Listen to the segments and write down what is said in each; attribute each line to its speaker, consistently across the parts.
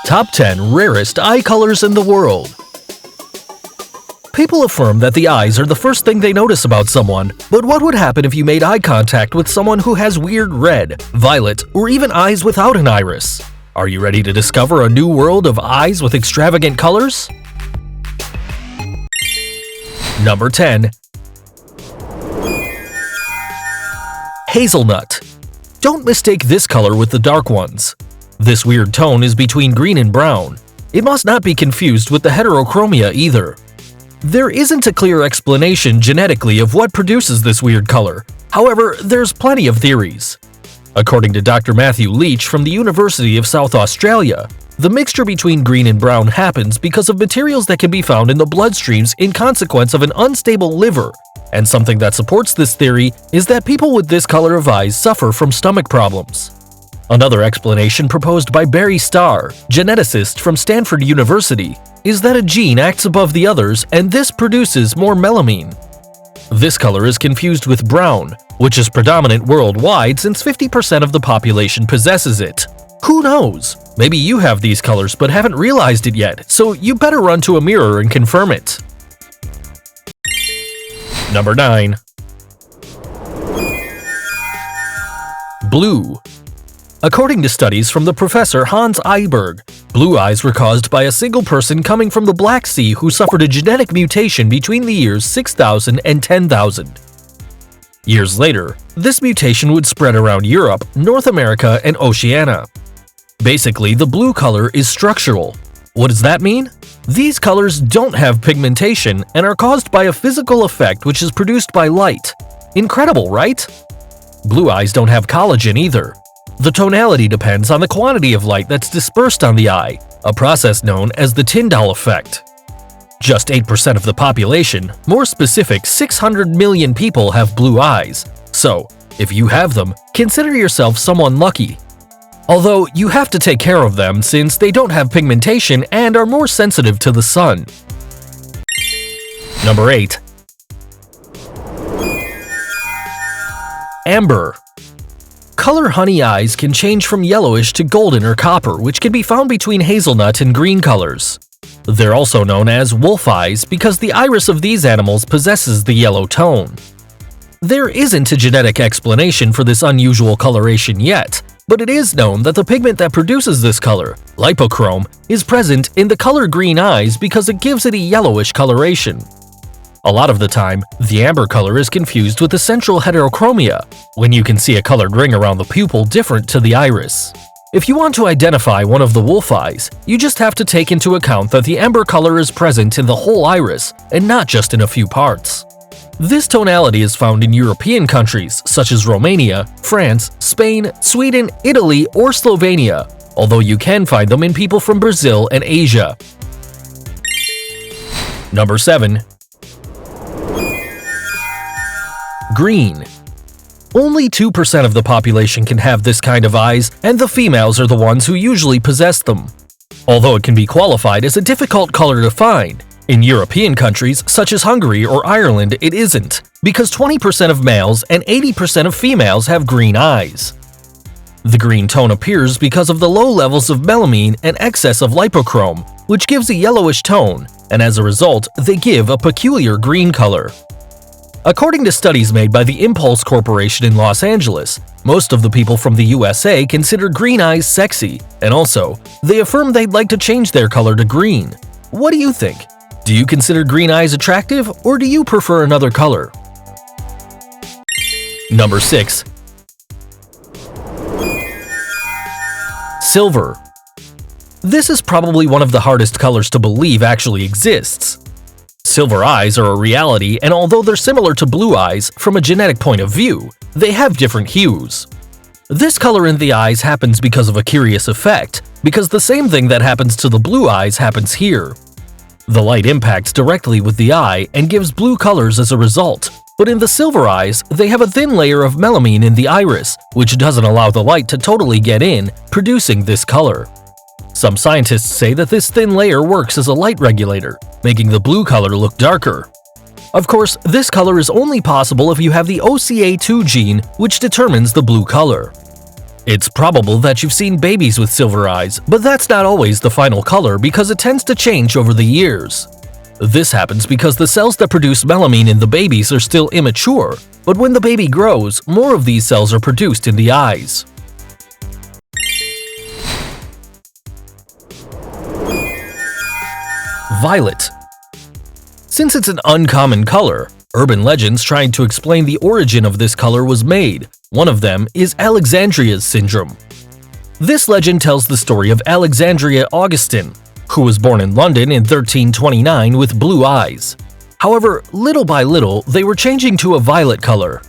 Speaker 1: Top 10 Rarest Eye Colors in the World. People affirm that the eyes are the first thing they notice about someone, but what would happen if you made eye contact with someone who has weird red, violet, or even eyes without an iris? Are you ready to discover a new world of eyes with extravagant colors? Number 10. Hazelnut. Don't mistake this color with the dark ones. This weird tone is between green and brown. It must not be confused with the heterochromia either. There isn't a clear explanation genetically of what produces this weird color. However, there's plenty of theories. According to Dr. Matthew Leach from the University of South Australia, the mixture between green and brown happens because of materials that can be found in the bloodstreams in consequence of an unstable liver, and something that supports this theory is that people with this color of eyes suffer from stomach problems. Another explanation proposed by Barry Starr, geneticist from Stanford University, is that a gene acts above the others and this produces more melamine. This color is confused with brown, which is predominant worldwide since 50% of the population possesses it. Who knows? Maybe you have these colors but haven't realized it yet, so you better run to a mirror and confirm it. Number 9. Blue. According to studies from the professor Hans Eyberg, blue eyes were caused by a single person coming from the Black Sea who suffered a genetic mutation between the years 6000 and 10,000. Years later, this mutation would spread around Europe, North America, and Oceania. Basically, the blue color is structural. What does that mean? These colors don't have pigmentation and are caused by a physical effect which is produced by light. Incredible, right? Blue eyes don't have collagen either. The tonality depends on the quantity of light that's dispersed on the eye, a process known as the Tyndall effect. Just 8% of the population, more specific 600 million people have blue eyes. So, if you have them, consider yourself someone lucky. Although you have to take care of them since they don't have pigmentation and are more sensitive to the sun. Number 8. Amber. Color honey eyes can change from yellowish to golden or copper, which can be found between hazelnut and green colors. They're also known as wolf eyes because the iris of these animals possesses the yellow tone. There isn't a genetic explanation for this unusual coloration yet, but it is known that the pigment that produces this color, lipochrome, is present in the color green eyes because it gives it a yellowish coloration. A lot of the time, the amber color is confused with the central heterochromia, when you can see a colored ring around the pupil different to the iris. If you want to identify one of the wolf eyes, you just have to take into account that the amber color is present in the whole iris and not just in a few parts. This tonality is found in European countries such as Romania, France, Spain, Sweden, Italy, or Slovenia, although you can find them in people from Brazil and Asia. Number 7. Green. Only 2% of the population can have this kind of eyes, and the females are the ones who usually possess them. Although it can be qualified as a difficult color to find, in European countries such as Hungary or Ireland it isn't, because 20% of males and 80% of females have green eyes. The green tone appears because of the low levels of melamine and excess of lipochrome, which gives a yellowish tone, and as a result, they give a peculiar green color. According to studies made by the Impulse Corporation in Los Angeles, most of the people from the USA consider green eyes sexy, and also, they affirm they'd like to change their color to green. What do you think? Do you consider green eyes attractive, or do you prefer another color? Number 6. Silver. This is probably one of the hardest colors to believe actually exists. Silver eyes are a reality, and although they're similar to blue eyes from a genetic point of view, they have different hues. This color in the eyes happens because of a curious effect, because the same thing that happens to the blue eyes happens here. The light impacts directly with the eye and gives blue colors as a result, but in the silver eyes, they have a thin layer of melamine in the iris, which doesn't allow the light to totally get in, producing this color. Some scientists say that this thin layer works as a light regulator, making the blue color look darker. Of course, this color is only possible if you have the OCA2 gene, which determines the blue color. It's probable that you've seen babies with silver eyes, but that's not always the final color because it tends to change over the years. This happens because the cells that produce melamine in the babies are still immature, but when the baby grows, more of these cells are produced in the eyes. Violet. Since it's an uncommon color, urban legends trying to explain the origin of this color was made. One of them is Alexandria's syndrome. This legend tells the story of Alexandria Augustine, who was born in London in 1329 with blue eyes. However, little by little, they were changing to a violet color.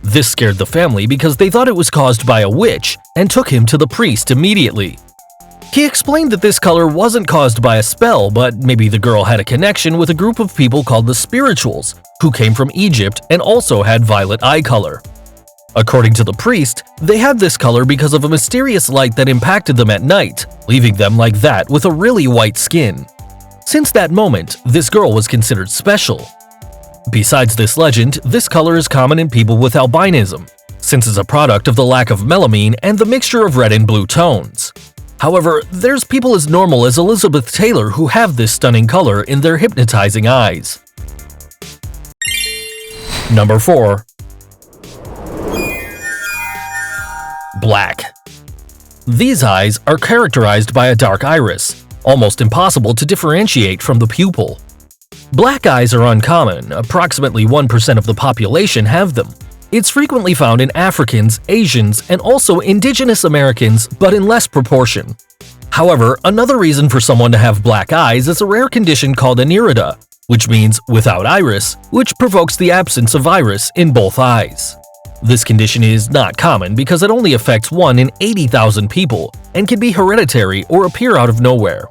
Speaker 1: This scared the family because they thought it was caused by a witch and took him to the priest immediately. He explained that this color wasn't caused by a spell, but maybe the girl had a connection with a group of people called the Spirituals, who came from Egypt and also had violet eye color. According to the priest, they had this color because of a mysterious light that impacted them at night, leaving them like that with a really white skin. Since that moment, this girl was considered special. Besides this legend, this color is common in people with albinism, since it's a product of the lack of melamine and the mixture of red and blue tones. However, there's people as normal as Elizabeth Taylor who have this stunning color in their hypnotizing eyes. Number 4. Black. These eyes are characterized by a dark iris, almost impossible to differentiate from the pupil. Black eyes are uncommon, approximately 1% of the population have them. It's frequently found in Africans, Asians, and also indigenous Americans, but in less proportion. However, another reason for someone to have black eyes is a rare condition called aniridia, which means without iris, which provokes the absence of iris in both eyes. This condition is not common because it only affects 1 in 80,000 people and can be hereditary or appear out of nowhere.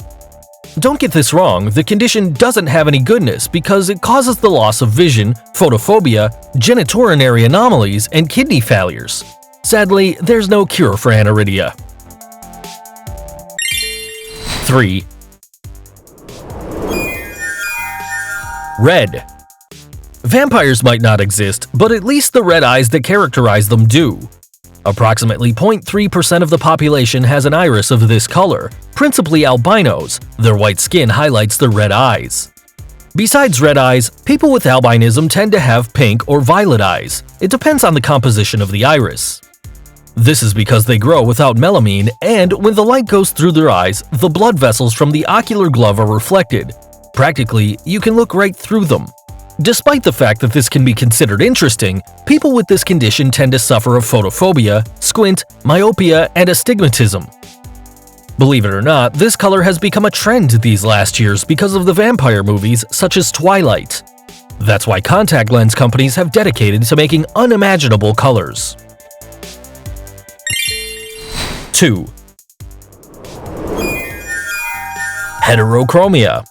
Speaker 1: Don't get this wrong, the condition doesn't have any goodness because it causes the loss of vision, photophobia, genitourinary anomalies, and kidney failures. Sadly, there's no cure for aniridia. 3. Red. Vampires might not exist, but at least the red eyes that characterize them do. Approximately 0.3% of the population has an iris of this color, principally albinos. Their white skin highlights their red eyes. Besides red eyes, people with albinism tend to have pink or violet eyes. It depends on the composition of the iris. This is because they grow without melamine, and when the light goes through their eyes, the blood vessels from the ocular glove are reflected. Practically, you can look right through them. Despite the fact that this can be considered interesting, people with this condition tend to suffer of photophobia, squint, myopia, and astigmatism. Believe it or not, this color has become a trend these last years because of the vampire movies such as Twilight. That's why contact lens companies have dedicated to making unimaginable colors. 2. Heterochromia.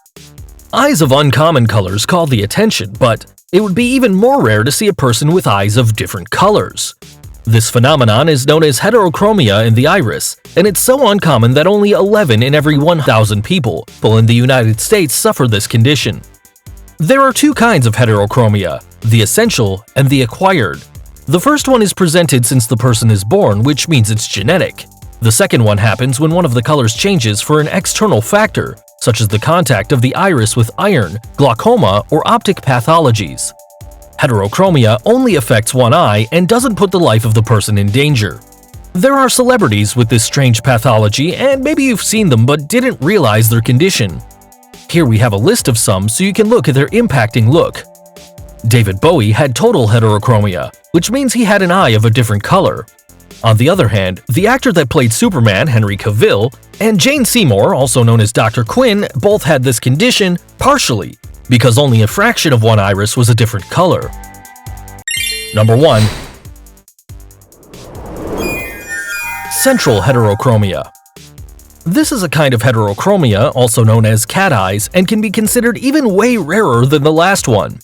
Speaker 1: Eyes of uncommon colors call the attention, but it would be even more rare to see a person with eyes of different colors. This phenomenon is known as heterochromia in the iris, and it's so uncommon that only 11 in every 1,000 people in the United States suffer this condition. There are 2 kinds of heterochromia, the essential and the acquired. The first one is presented since the person is born, which means it's genetic. The second one happens when one of the colors changes for an external factor, such as the contact of the iris with iron, glaucoma, or optic pathologies. Heterochromia only affects one eye and doesn't put the life of the person in danger. There are celebrities with this strange pathology, and maybe you've seen them but didn't realize their condition. Here we have a list of some so you can look at their impacting look. David Bowie had total heterochromia, which means he had an eye of a different color. On the other hand, the actor that played Superman, Henry Cavill, and Jane Seymour, also known as Dr. Quinn, both had this condition partially, because only a fraction of one iris was a different color. Number 1. Central heterochromia. This is a kind of heterochromia, also known as cat eyes, and can be considered even way rarer than the last one.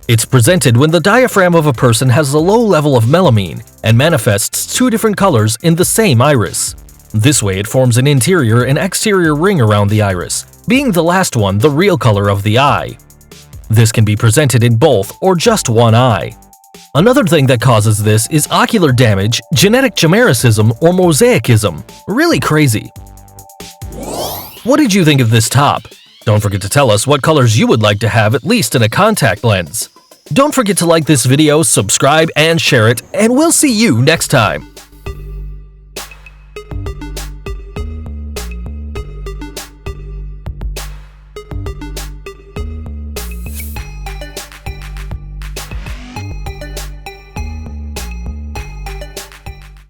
Speaker 1: It's presented when the diaphragm of a person has a low level of melamine and manifests 2 different colors in the same iris. This way it forms an interior and exterior ring around the iris, being the last one the real color of the eye. This can be presented in both or just one eye. Another thing that causes this is ocular damage, genetic chimericism, or mosaicism. Really crazy. What did you think of this top? Don't forget to tell us what colors you would like to have at least in a contact lens. Don't forget to like this video, subscribe, and share it, and we'll see you next time.